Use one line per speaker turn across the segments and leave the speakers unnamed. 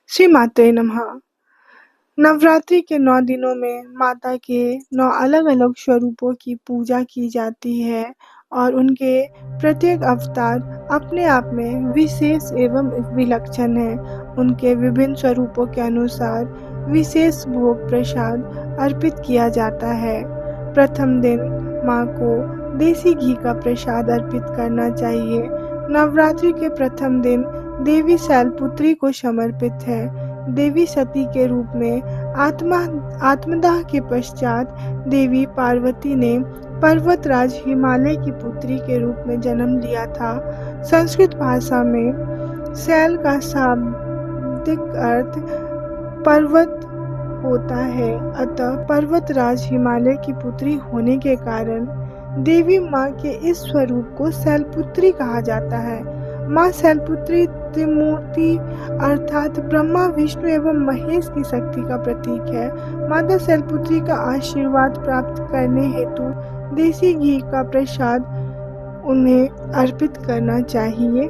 श्री माते नमः। नवरात्रि के 9 दिनों में माता के 9 अलग-अलग स्वरूपों की पूजा की जाती है और उनके प्रत्येक अवतार अपने आप में विशेष एवं विलक्षण हैं। उनके विभिन्न स्वरूपों के अनुसार विशेष भोग प्रसाद अर्पित किया जाता है। प्रथम दिन माँ को देसी घी का प्रसाद अर्पित करना चाहिए। नवरात्रि के प्रथम दिन देवी शैलपुत्री को समर्पित है। देवी सती के रूप में आत्मदाह के पश्चात देवी पार्वती ने पर्वतराज हिमालय की पुत्री के रूप में जन्म लिया था। संस्कृत भाषा में शैल का शाब्दिक अर्थ पर्वत होता है, अतः पर्वतराज हिमालय की पुत्री होने के कारण देवी माँ के इस स्वरूप को शैलपुत्री कहा जाता है। माँ शैलपुत्री त्रिमूर्ति अर्थात ब्रह्मा, विष्णु एवं महेश की शक्ति का प्रतीक है। माता शैलपुत्री का आशीर्वाद प्राप्त करने हेतु देसी घी का प्रसाद उन्हें अर्पित करना चाहिए।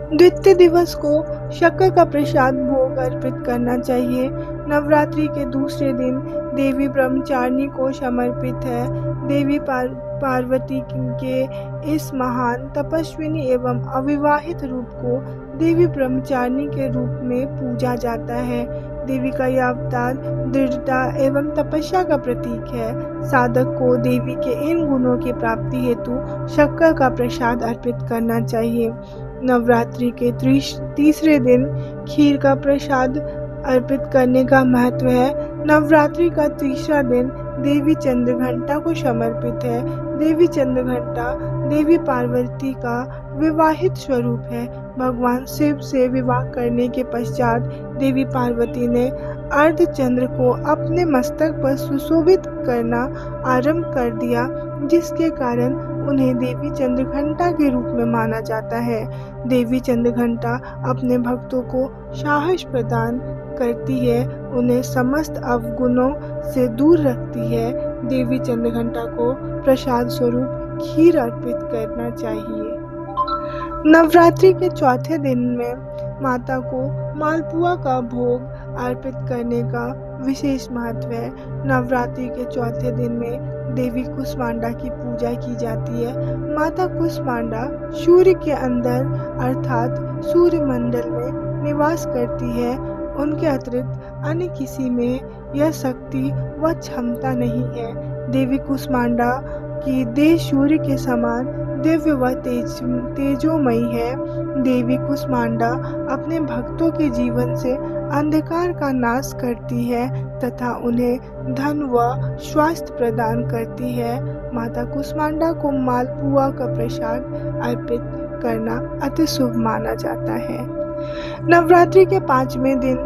द्वितीय दिवस को शक्कर का प्रसाद भोग अर्पित करना चाहिए। नवरात्रि के दूसरे दिन देवी ब्रह्मचारिणी को समर्पित है। देवी पार्वती के इस महान तपस्विनी एवं अविवाहित रूप को देवी ब्रह्मचारिणी के रूप में पूजा जाता है। देवी का यह अवतार दृढ़ता एवं तपस्या का प्रतीक है। साधक को देवी के इन गुणों की प्राप्ति हेतु शक्कर का प्रसाद अर्पित करना चाहिए। नवरात्रि के तीसरे दिन खीर का प्रसाद अर्पित करने का महत्व है। नवरात्रि का तीसरा दिन देवी चंद्रघंटा को समर्पित है। देवी चंद्रघंटा देवी पार्वती का विवाहित स्वरूप है। भगवान शिव से विवाह करने के पश्चात देवी पार्वती ने अर्धचंद्र को अपने मस्तक पर सुशोभित करना आरंभ कर दिया, जिसके कारण उन्हें देवी चंद्रघंटा के रूप में माना जाता है। देवी चंद्रघंटा अपने भक्तों को साहस प्रदान करती है, उन्हें समस्त अवगुणों से दूर रखती है। देवी चंद्रघंटा को प्रसाद स्वरूप खीर अर्पित करना चाहिए। नवरात्रि के चौथे दिन में माता को मालपुआ का भोग अर्पित करने का विशेष महत्व है। नवरात्रि के चौथे दिन में देवी कुष्मांडा की पूजा की जाती है। माता कुष्मांडा सूर्य के अंदर अर्थात सूर्य मंडल में निवास करती है। उनके अतिरिक्त अन्य किसी में यह शक्ति व क्षमता नहीं है। देवी कुष्मांडा की देह सूर्य के समान दिव्य व तेजोमयी है। देवी कुष्मांडा अपने भक्तों के जीवन से अंधकार का नाश करती है तथा उन्हें धन व स्वास्थ्य प्रदान करती है। माता कुष्मांडा को मालपुआ का प्रसाद अर्पित करना अति शुभ माना जाता है। नवरात्रि के 5वें दिन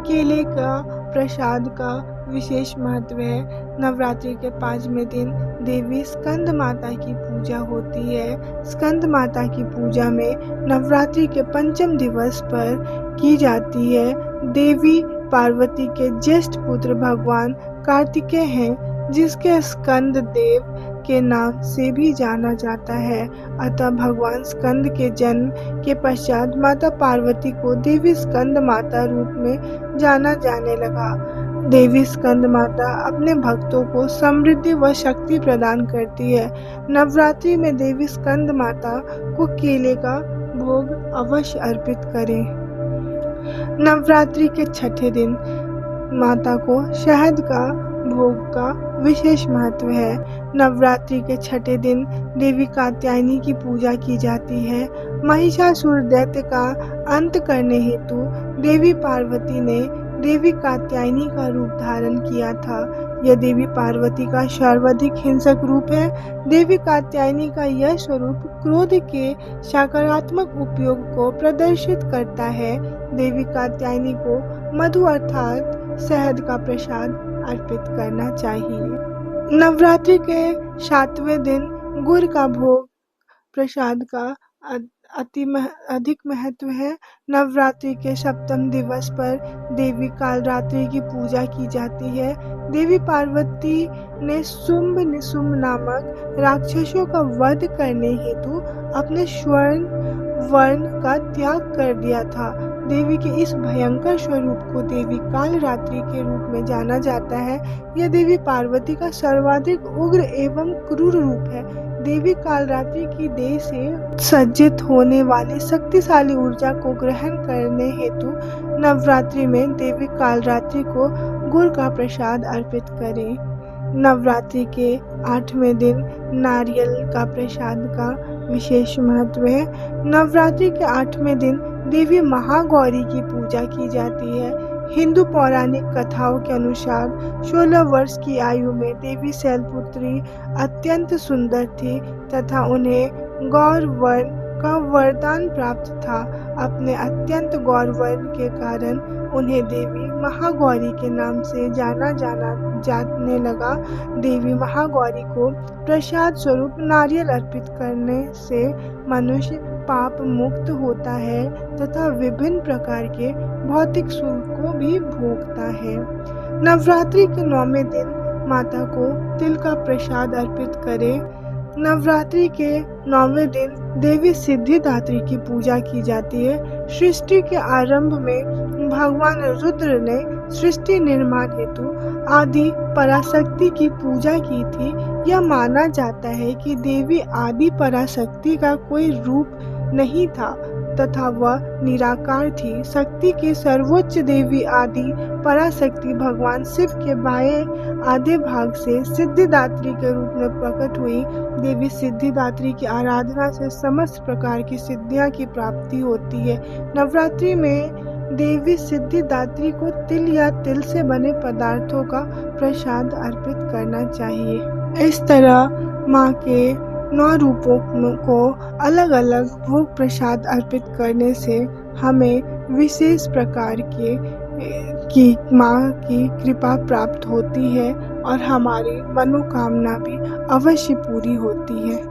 केले का प्रसाद का विशेष महत्व है। नवरात्रि के 5वें दिन देवी स्कंद माता की पूजा होती है। स्कंद माता की पूजा में नवरात्रि के 5वें दिवस पर की जाती है। देवी पार्वती के ज्येष्ठ पुत्र भगवान कार्तिकेय हैं, जिसके स्कंद देव के नाम से भी जाना जाता है। अतः भगवान स्कंद के जन्म के पश्चात माता पार्वती को देवी स्कंद माता रूप में जाना जाने लगा। देवी स्कंद माता अपने भक्तों को समृद्धि व शक्ति प्रदान करती है। नवरात्रि में देवी स्कंद माता को केले का भोग अवश्य अर्पित करें। नवरात्रि के 6ठे दिन माता को शहद का भोग का विशेष महत्व है। नवरात्रि के 6ठे दिन देवी कात्यायनी की पूजा की जाती है। महिषासुर दैत्य का अंत करने हेतु देवी पार्वती ने देवी कात्यायनी का रूप धारण किया था। यह देवी पार्वती का सर्वाधिक हिंसक रूप है। देवी कात्यायनी का यह स्वरूप क्रोध के सकारात्मक उपयोग को प्रदर्शित करता है। देवी कात्यायनी को मधु अर्थात शहद का प्रसाद अर्पित करना चाहिए। नवरात्रि के 7वें दिन गुड़ का भोग प्रसाद का अधिक महत्व है। नवरात्रि के 7वें दिवस पर देवी कालरात्रि की पूजा की जाती है। देवी पार्वती ने शुंभ निशुंभ नामक राक्षसों का वध करने हेतु अपने स्वर्ण वर्ण का त्याग कर दिया था। देवी के इस भयंकर स्वरूप को देवी कालरात्रि के रूप में जाना जाता है। यह देवी पार्वती का सर्वाधिक उग्र एवं क्रूर रूप है। देवी कालरात्रि की देह से सज्जित होने वाली शक्तिशाली ऊर्जा को ग्रहण करने हेतु नवरात्रि में देवी कालरात्रि को गुड़ का प्रसाद अर्पित करें। नवरात्रि के 8वें दिन नारियल का प्रसाद का विशेष महत्व है। नवरात्रि के 8वें दिन देवी महागौरी की पूजा की जाती है। हिंदू पौराणिक कथाओं के अनुसार 16 वर्ष की आयु में देवी शैलपुत्री अत्यंत सुंदर थी तथा उन्हें गौर वर्ण का वरदान प्राप्त था। अपने अत्यंत गौर वर्ण के कारण उन्हें देवी महागौरी के नाम से जाने लगा। देवी महागौरी को प्रसाद स्वरूप नारियल अर्पित करने से मनुष्य पाप मुक्त होता है तथा विभिन्न प्रकार के भौतिक सुख को भी भोगता है। नवरात्रि के 9वें दिन माता को तिल का प्रसाद अर्पित करें। नवरात्रि के 9वें दिन देवी सिद्धिदात्री की पूजा की जाती है। सृष्टि के आरंभ में भगवान रुद्र ने सृष्टि निर्माण हेतु आदि पराशक्ति की पूजा की थी। यह माना जाता है कि देवी आदि पराशक्ति का कोई रूप नहीं था तथा वह निराकार थी। शक्ति की सर्वोच्च देवी आदि पराशक्ति भगवान शिव के बाएं आधे भाग से सिद्धिदात्री के रूप में प्रकट हुई। देवी सिद्धिदात्री की आराधना से समस्त प्रकार की सिद्धियां की प्राप्ति होती है। नवरात्रि में देवी सिद्धिदात्री को तिल या तिल से बने पदार्थों का प्रसाद अर्पित करना चाहिए। इस तरह माँ के 9 रूपों को अलग अलग भोग प्रसाद अर्पित करने से हमें विशेष प्रकार की माँ की कृपा प्राप्त होती है और हमारी मनोकामना भी अवश्य पूरी होती है।